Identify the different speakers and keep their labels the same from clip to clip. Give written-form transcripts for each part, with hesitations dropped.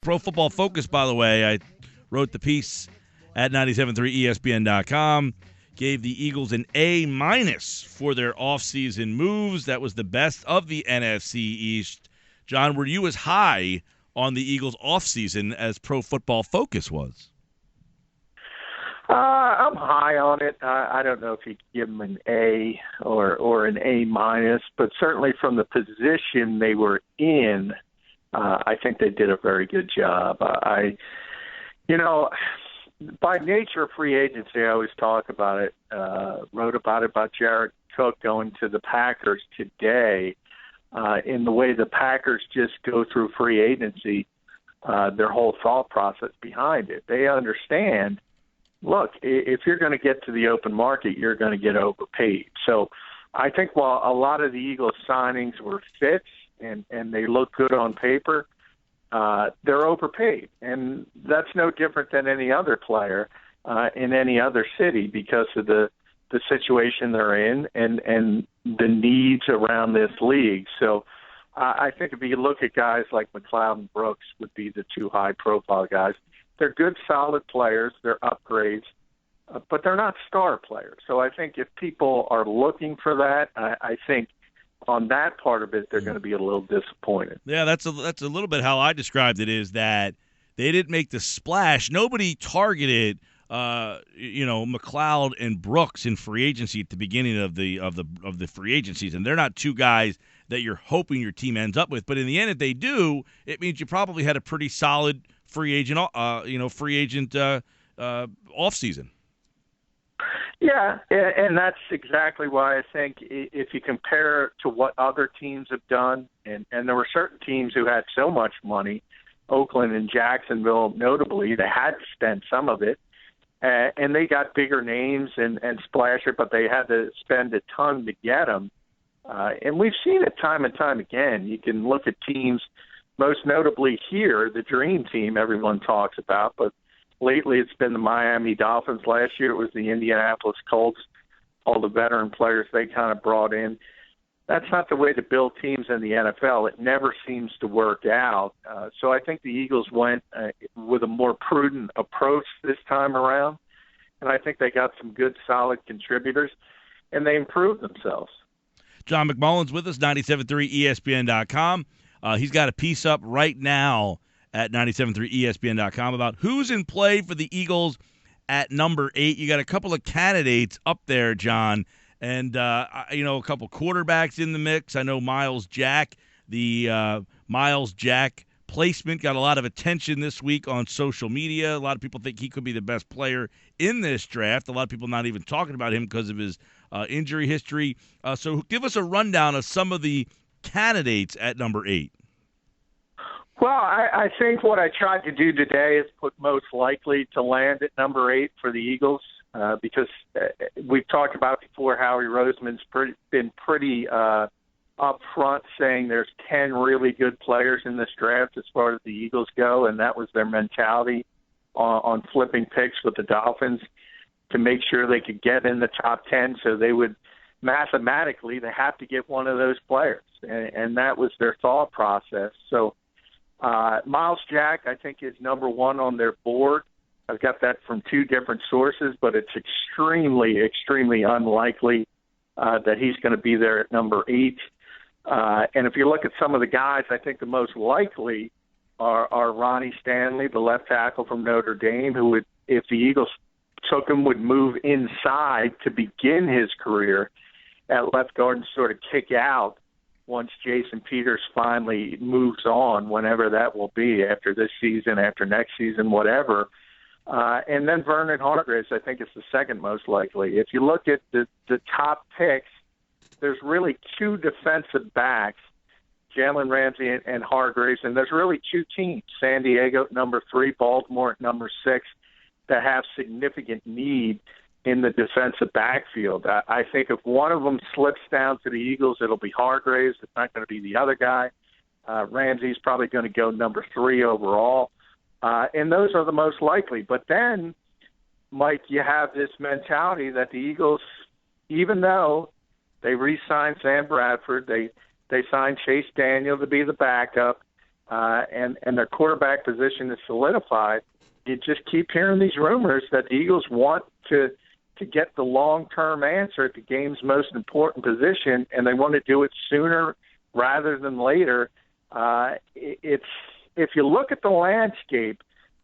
Speaker 1: Pro Football Focus, by the way, I wrote the piece at 973ESPN.com. Gave the Eagles an A- for their offseason moves. That was the best of the NFC East. John, were you as high on the Eagles offseason as Pro Football Focus was?
Speaker 2: I'm high on it. I don't know if you give them an A or an A-, but certainly from the position they were in, I think they did a very good job. By nature of free agency, I always talk about it, wrote about Jared Cook going to the Packers today. In the way the Packers just go through free agency, their whole thought process behind it. They understand, look, if you're going to get to the open market, you're going to get overpaid. So I think while a lot of the Eagles signings were fits and they look good on paper, they're overpaid. And that's no different than any other player in any other city because of the situation they're in and the needs around this league. So I think if you look at guys like McLeod and Brooks would be the two high-profile guys. They're good, solid players. They're upgrades, but they're not star players. So I think if people are looking for that, I think on that part of it, they're going to be a little disappointed.
Speaker 1: Yeah, that's a little bit how I described it, is that they didn't make the splash. Nobody targeted McLeod and Brooks in free agency at the beginning of the free agencies, and they're not two guys that you're hoping your team ends up with. But in the end, if they do, it means you probably had a pretty solid free agent offseason.
Speaker 2: Yeah, and that's exactly why I think if you compare to what other teams have done, and there were certain teams who had so much money, Oakland and Jacksonville notably, they had to spend some of it, and they got bigger names and splasher, but they had to spend a ton to get them. And we've seen it time and time again. You can look at teams, most notably here, the dream team everyone talks about, but lately it's been the Miami Dolphins. Last year it was the Indianapolis Colts, all the veteran players they kind of brought in. That's not the way to build teams in the NFL. It never seems to work out. So I think the Eagles went with a more prudent approach this time around, and I think they got some good, solid contributors, and they improved themselves.
Speaker 1: John McMullen's with us, 97.3ESPN.com. He's got a piece up right now at 97.3ESPN.com about who's in play for the Eagles at number 8. You got a couple of candidates up there, John, and a couple quarterbacks in the mix. I know Myles Jack, the Myles Jack placement got a lot of attention this week on social media. A lot of people think he could be the best player in this draft. A lot of people not even talking about him because of his injury history. So give us a rundown of some of the candidates at number 8.
Speaker 2: Well, I think what I tried to do today is put most likely to land at number 8 for the Eagles because we've talked about before Howie Roseman's been pretty upfront saying there's 10 really good players in this draft as far as the Eagles go, and that was their mentality on flipping picks with the Dolphins to make sure they could get in the top 10, so they would mathematically they have to get one of those players, and that was their thought process. So Myles Jack, I think, is number 1 on their board. I've got that from 2 different sources, but it's extremely, extremely unlikely that he's going to be there at number 8. And if you look at some of the guys, I think the most likely are Ronnie Stanley, the left tackle from Notre Dame, who would, if the Eagles took him, would move inside to begin his career at left guard and sort of kick out once Jason Peters finally moves on, whenever that will be, after this season, after next season, whatever. And then Vernon Hargreaves, I think, is the second most likely. If you look at the top picks, there's really 2 defensive backs, Jalen Ramsey and Hargreaves, and there's really 2 teams, San Diego at number 3, Baltimore at number 6, that have significant need in the defensive backfield. I think if one of them slips down to the Eagles, it'll be Hargreaves. It's not going to be the other guy. Ramsey's probably going to go number 3 overall. And those are the most likely. But then, Mike, you have this mentality that the Eagles, even though they re-signed Sam Bradford, they signed Chase Daniel to be the backup, and their quarterback position is solidified, you just keep hearing these rumors that the Eagles want to get the long-term answer at the game's most important position, and they want to do it sooner rather than later. If you look at the landscape,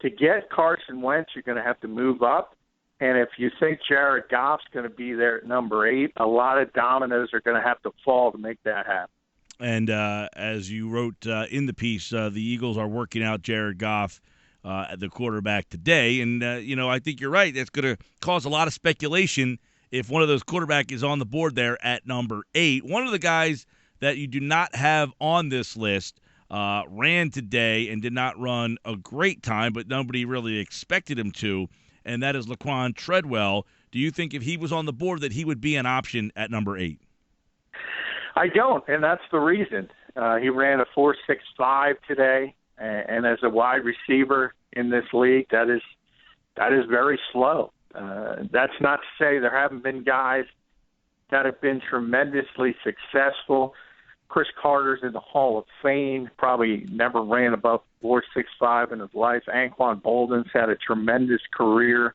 Speaker 2: to get Carson Wentz, you're going to have to move up. And if you think Jared Goff's going to be there at number 8, a lot of dominoes are going to have to fall to make that happen.
Speaker 1: And as you wrote in the piece, the Eagles are working out Jared Goff, the quarterback, today. And, I think you're right. That's going to cause a lot of speculation if one of those quarterbacks is on the board there at number 8. One of the guys that you do not have on this list ran today and did not run a great time, but nobody really expected him to, and that is Laquon Treadwell. Do you think if he was on the board that he would be an option at number 8?
Speaker 2: I don't, and that's the reason. He ran a 4.65 today. And as a wide receiver in this league, that is very slow. That's not to say there haven't been guys that have been tremendously successful. Chris Carter's in the Hall of Fame, probably never ran above 4.65 in his life. Anquan Boldin's had a tremendous career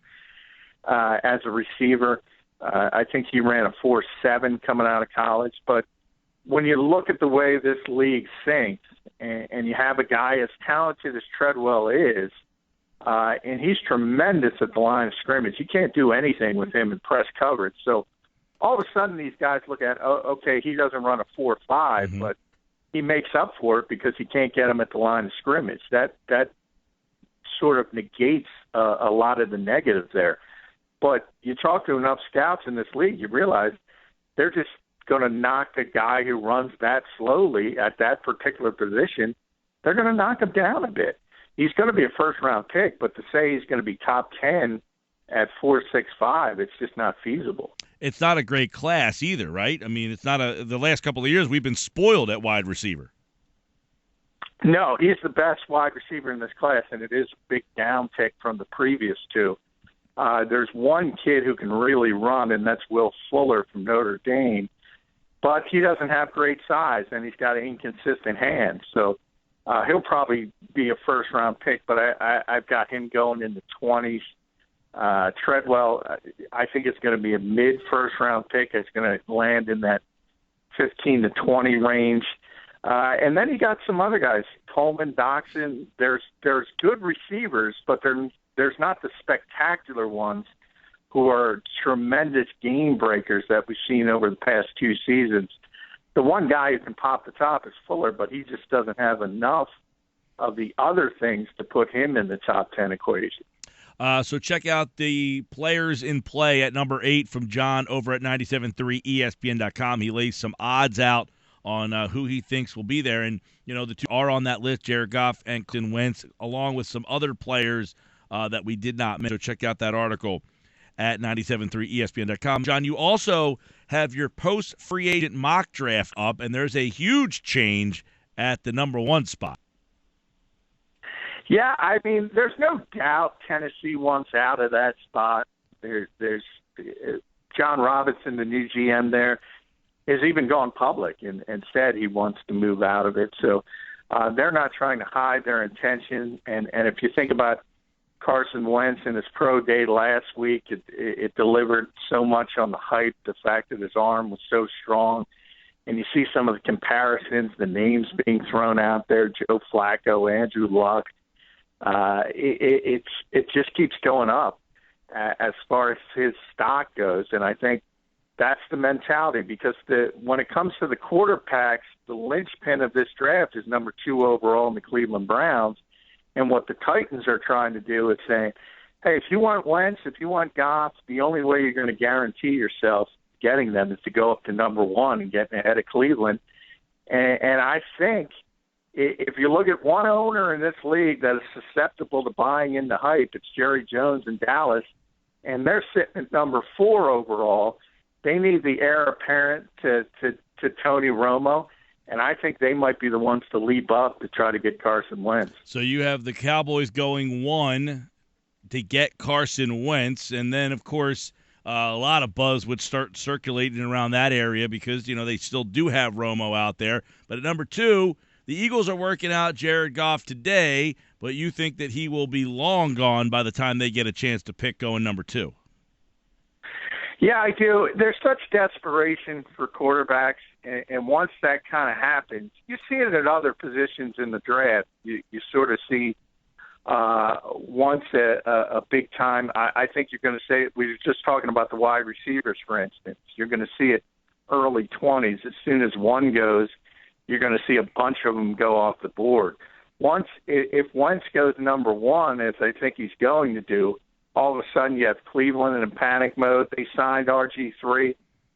Speaker 2: as a receiver. I think he ran a 4.7 coming out of college. But when you look at the way this league sinks, and you have a guy as talented as Treadwell is, and he's tremendous at the line of scrimmage. You can't do anything with him in press coverage. So all of a sudden these guys look at, okay, he doesn't run a 4.5, but he makes up for it because he can't get him at the line of scrimmage. That sort of negates a lot of the negative there. But you talk to enough scouts in this league, you realize they're just going to knock the guy who runs that slowly at that particular position. They're going to knock him down a bit. He's going to be a first-round pick, but to say he's going to be top 10 at 4.65, it's just not feasible.
Speaker 1: It's not a great class either, right? I mean, it's not the last couple of years we've been spoiled at wide receiver.
Speaker 2: No, he's the best wide receiver in this class, and it is a big downtick from the previous two. There's one kid who can really run, and that's Will Fuller from Notre Dame. But he doesn't have great size, and he's got inconsistent hands. So he'll probably be a first-round pick, but I've got him going in the 20s. Treadwell, I think it's going to be a mid-first-round pick. It's going to land in that 15 to 20 range. And then you got some other guys, Coleman, Doxson. There's good receivers, but there's not the spectacular ones who are tremendous game breakers that we've seen over the past 2 seasons. The one guy who can pop the top is Fuller, but he just doesn't have enough of the other things to put him in the top 10 equation.
Speaker 1: So check out the players in play at number 8 from John over at 97.3 ESPN.com. He lays some odds out on who he thinks will be there. And, the two are on that list, Jared Goff and Carson Wentz, along with some other players that we did not mention. So check out that article at 97.3 ESPN.com. John, you also have your post-free agent mock draft up, and there's a huge change at the number 1 spot.
Speaker 2: Yeah, I mean, there's no doubt Tennessee wants out of that spot. There's John Robinson, the new GM there, has even gone public and said he wants to move out of it. So they're not trying to hide their intention. And if you think about Carson Wentz in his pro day last week, it delivered so much on the hype, the fact that his arm was so strong. And you see some of the comparisons, the names being thrown out there, Joe Flacco, Andrew Luck. It just keeps going up as far as his stock goes. And I think that's the mentality, because when it comes to the quarterbacks, the linchpin of this draft is number 2 overall in the Cleveland Browns. And what the Titans are trying to do is saying, hey, if you want Wentz, if you want Goff, the only way you're going to guarantee yourself getting them is to go up to number 1 and get ahead of Cleveland. And I think if you look at one owner in this league that is susceptible to buying into hype, it's Jerry Jones in Dallas, and they're sitting at number 4 overall. They need the heir apparent to Tony Romo. And I think they might be the ones to leap up to try to get Carson Wentz.
Speaker 1: So you have the Cowboys going 1 to get Carson Wentz, and then, of course, a lot of buzz would start circulating around that area because, they still do have Romo out there. But at number 2, the Eagles are working out Jared Goff today, but you think that he will be long gone by the time they get a chance to pick going number 2.
Speaker 2: Yeah, I do. There's such desperation for quarterbacks, and once that kind of happens, you see it at other positions in the draft. You sort of see once a big time. I think you're going to say, we were just talking about the wide receivers, for instance. You're going to see it early 20s. As soon as one goes, you're going to see a bunch of them go off the board. If Wentz goes number 1, as I think he's going to do, all of a sudden you have Cleveland in panic mode. They signed RG3.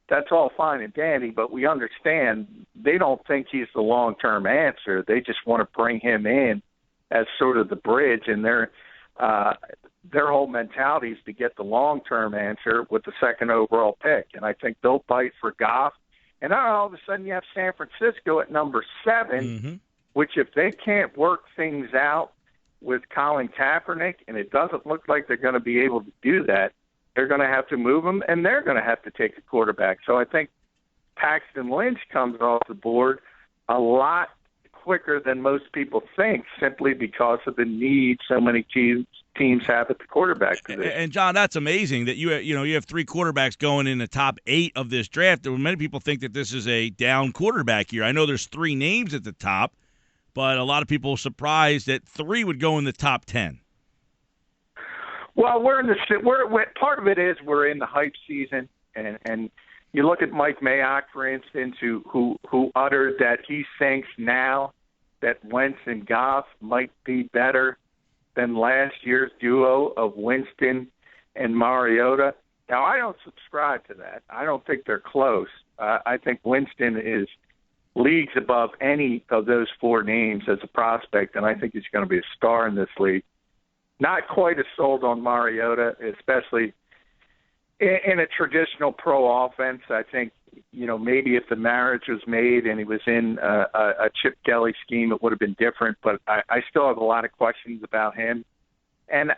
Speaker 2: That's all fine and dandy, but we understand they don't think he's the long-term answer. They just want to bring him in as sort of the bridge, and their whole mentality is to get the long-term answer with the second overall pick. And I think they'll fight for Goff. And now all of a sudden you have San Francisco at number 7, which if they can't work things out with Colin Kaepernick, and it doesn't look like they're going to be able to do that, they're going to have to move him, and they're going to have to take a quarterback. So I think Paxton Lynch comes off the board a lot quicker than most people think, simply because of the need so many teams have at the quarterback position.
Speaker 1: And John, that's amazing that you have 3 quarterbacks going in the top 8 of this draft. Many people think that this is a down quarterback year. I know there's 3 names at the top, but a lot of people are surprised that 3 would go in the top 10.
Speaker 2: Well, we're part of it is we're in the hype season, and you look at Mike Mayock, for instance, who uttered that he thinks now that Wentz and Goff might be better than last year's duo of Winston and Mariota. Now, I don't subscribe to that. I don't think they're close. I think Winston is leagues above any of those 4 names as a prospect, and I think he's going to be a star in this league. Not quite as sold on Mariota, especially in a traditional pro offense. I think, maybe if the marriage was made and he was in a Chip Kelly scheme, it would have been different, but I still have a lot of questions about him. And,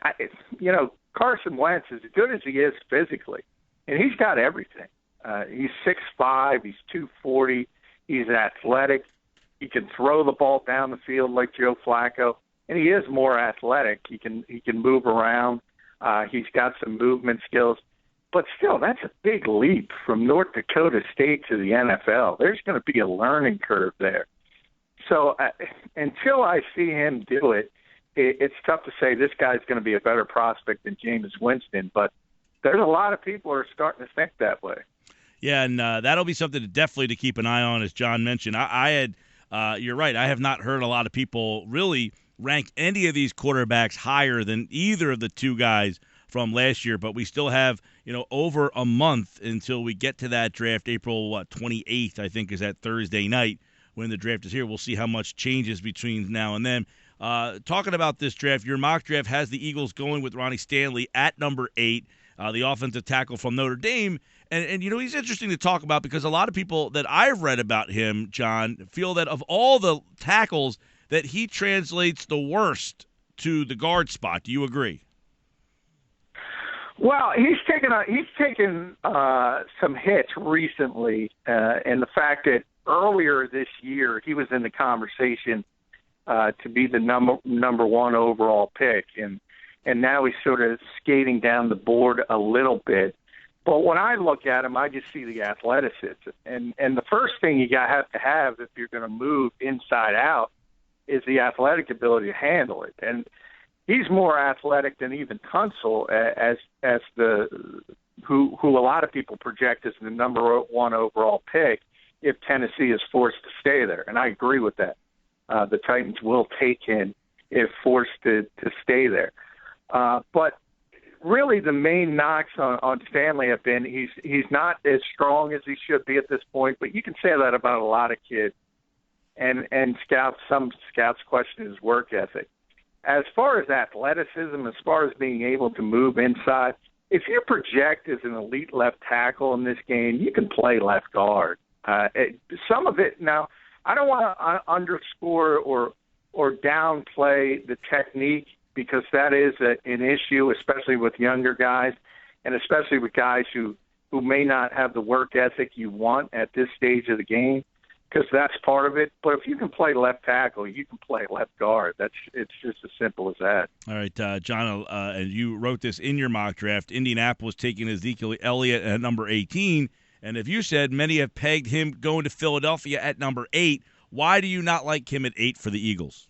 Speaker 2: Carson Wentz, as good as he is physically, and he's got everything. He's 6'5", he's 240, he's athletic. He can throw the ball down the field like Joe Flacco, and he is more athletic. He can move around. He's got some movement skills. But still, that's a big leap from North Dakota State to the NFL. There's going to be a learning curve there. So until I see him do it, it's tough to say this guy's going to be a better prospect than Jameis Winston. But there's a lot of people who are starting to think that way.
Speaker 1: Yeah, and that'll be something definitely to keep an eye on, as John mentioned. You're right, I have not heard a lot of people really rank any of these quarterbacks higher than either of the 2 guys from last year, but we still have, over a month until we get to that draft. April 28th, I think, is that Thursday night when the draft is here. We'll see how much changes between now and then. Talking about this draft, your mock draft has the Eagles going with Ronnie Stanley at number 8, the offensive tackle from Notre Dame. And he's interesting to talk about because a lot of people that I've read about him, John, feel that of all the tackles that he translates the worst to the guard spot. Do you agree?
Speaker 2: Well, he's taken some hits recently, and the fact that earlier this year he was in the conversation to be the number 1 overall pick, and now he's sort of skating down the board a little bit. But when I look at him, I just see the athleticism, and the first thing you have to have if you're going to move inside out is the athletic ability to handle it, and he's more athletic than even Tunsil as who a lot of people project as the number 1 overall pick if Tennessee is forced to stay there. And I agree with that. The Titans will take him if forced to stay there. But really the main knocks on Stanley have been he's not as strong as he should be at this point, but you can say that about a lot of kids. And some scouts question his work ethic. As far as athleticism, as far as being able to move inside, if you project as an elite left tackle in this game, you can play left guard. Some of it now, I don't want to underscore or downplay the technique because that is an issue, especially with younger guys and especially with guys who may not have the work ethic you want at this stage of the game. because that's part of it. But if you can play left tackle, you can play left guard. It's just as simple as that.
Speaker 1: All right, John, and you wrote this in your mock draft. Indianapolis taking Ezekiel Elliott at number 18. And if you said many have pegged him going to Philadelphia at number 8, why do you not like him at 8 for the Eagles?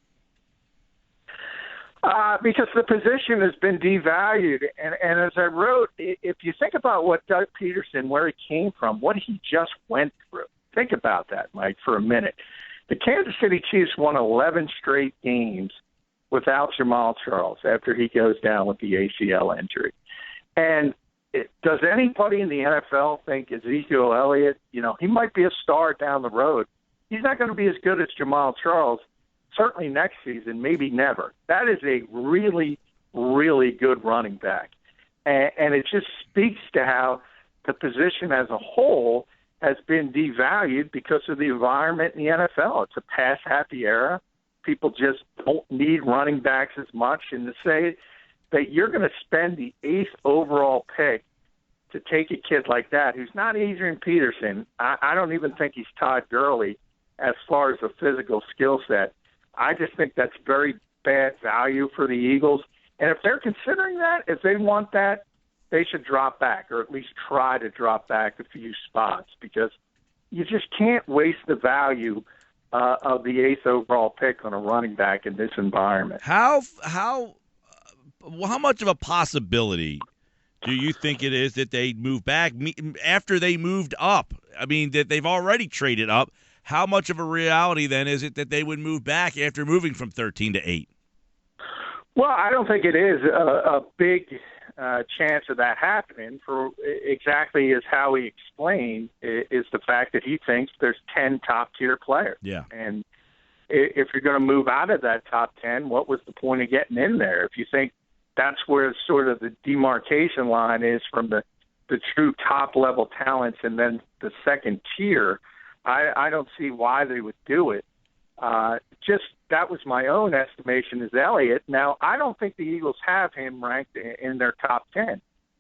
Speaker 2: Because the position has been devalued. And as I wrote, if you think about what Doug Peterson, where he came from, what he just went through, think about that, Mike, for a minute. The Kansas City Chiefs won 11 straight games without Jamal Charles after he goes down with the ACL injury. And does anybody in the NFL think Ezekiel Elliott, he might be a star down the road. He's not going to be as good as Jamal Charles, certainly next season, maybe never. That is a really, really good running back. And it just speaks to how the position as a whole has been devalued because of the environment in the NFL. It's a pass-happy era. People just don't need running backs as much. And to say that you're going to spend the 8th overall pick to take a kid like that, who's not Adrian Peterson, I don't even think he's Todd Gurley as far as a physical skill set. I just think that's very bad value for the Eagles. And if they're considering that, if they want that, they should drop back, or at least try to drop back a few spots, because you just can't waste the value of the 8th overall pick on a running back in this environment.
Speaker 1: How much of a possibility do you think it is that they move back after they moved up? I mean, that they've already traded up. How much of a reality, then, is it that they would move back after moving from 13 to 8?
Speaker 2: Well, I don't think it is a big chance of that happening, for exactly as Howie explained, is the fact that he thinks there's 10 top-tier players.
Speaker 1: Yeah.
Speaker 2: And if you're going to move out of that top 10, what was the point of getting in there? If you think that's where sort of the demarcation line is from the true top-level talents and then the second tier, I don't see why they would do it. Just that was my own estimation as Elliott. Now, I don't think the Eagles have him ranked in their top 10.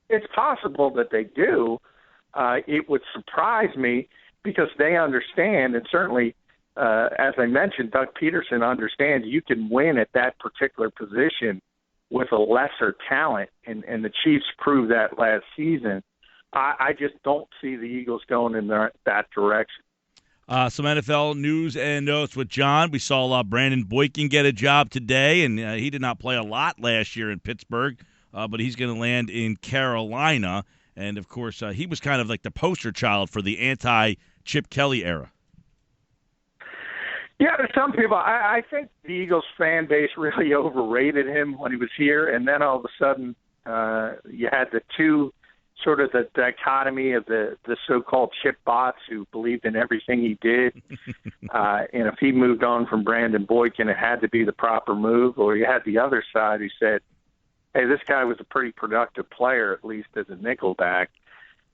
Speaker 2: It's possible that they do. It would surprise me because they understand, and certainly, as I mentioned, Doug Peterson understands you can win at that particular position with a lesser talent, and the Chiefs proved that last season. I just don't see the Eagles going in that direction.
Speaker 1: Some NFL news and notes with John. We saw Brandon Boykin get a job today, and he did not play a lot last year in Pittsburgh, but he's going to land in Carolina. And, of course, he was kind of like the poster child for the anti-Chip Kelly era.
Speaker 2: Yeah, there's some people. I think the Eagles fan base really overrated him when he was here, and then all of a sudden you had the two sort of the dichotomy of the so-called chip bots who believed in everything he did. And if he moved on from Brandon Boykin, it had to be the proper move. Or you had the other side who said, hey, this guy was a pretty productive player, at least as a nickelback.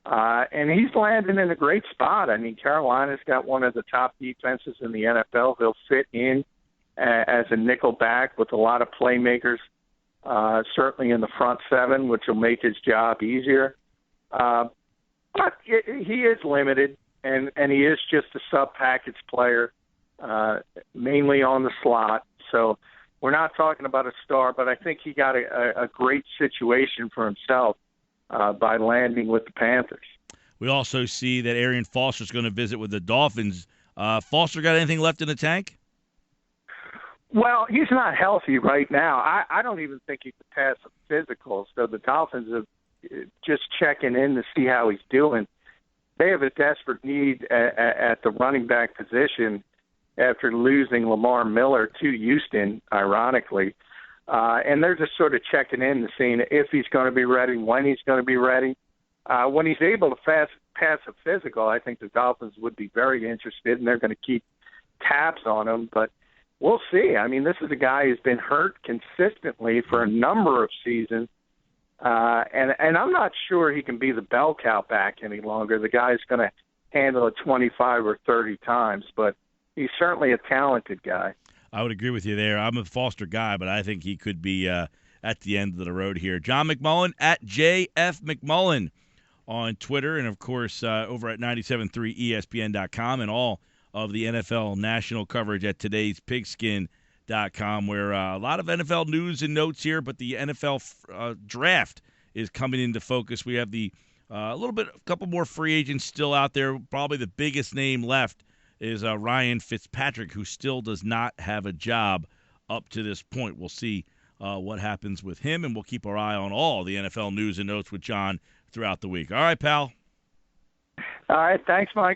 Speaker 2: And he's landing in a great spot. I mean, Carolina's got one of the top defenses in the NFL. He'll fit in as a nickelback with a lot of playmakers, certainly in the front seven, which will make his job easier. But he is limited, and he is just a sub-package player, mainly on the slot. So we're not talking about a star, but I think he got a great situation for himself by landing with the Panthers.
Speaker 1: We also see that Arian Foster's going to visit with the Dolphins. Foster got anything left in the tank?
Speaker 2: Well, he's not healthy right now. I don't even think he could pass a physical, so the Dolphins are just checking in to see how he's doing. They have a desperate need at the running back position after losing Lamar Miller to Houston, ironically. And they're just sort of checking in to see if he's going to be ready, when he's going to be ready. When he's able to pass a physical, I think the Dolphins would be very interested, and they're going to keep tabs on him. But we'll see. I mean, this is a guy who's been hurt consistently for a number of seasons. And I'm not sure he can be the bell cow back any longer. The guy's going to handle it 25 or 30 times, but he's certainly a talented guy.
Speaker 1: I would agree with you there. I'm a Foster guy, but I think he could be at the end of the road here. John McMullen at JF McMullen on Twitter, and, of course, over at 97.3 ESPN.com and all of the NFL national coverage at todayspigskin.com, where a lot of NFL news and notes here, but the NFL draft is coming into focus. We have a couple more free agents still out there. Probably the biggest name left is Ryan Fitzpatrick, who still does not have a job up to this point. We'll see what happens with him, and we'll keep our eye on all the NFL news and notes with John throughout the week. All right, pal.
Speaker 2: All right. Thanks, Mike.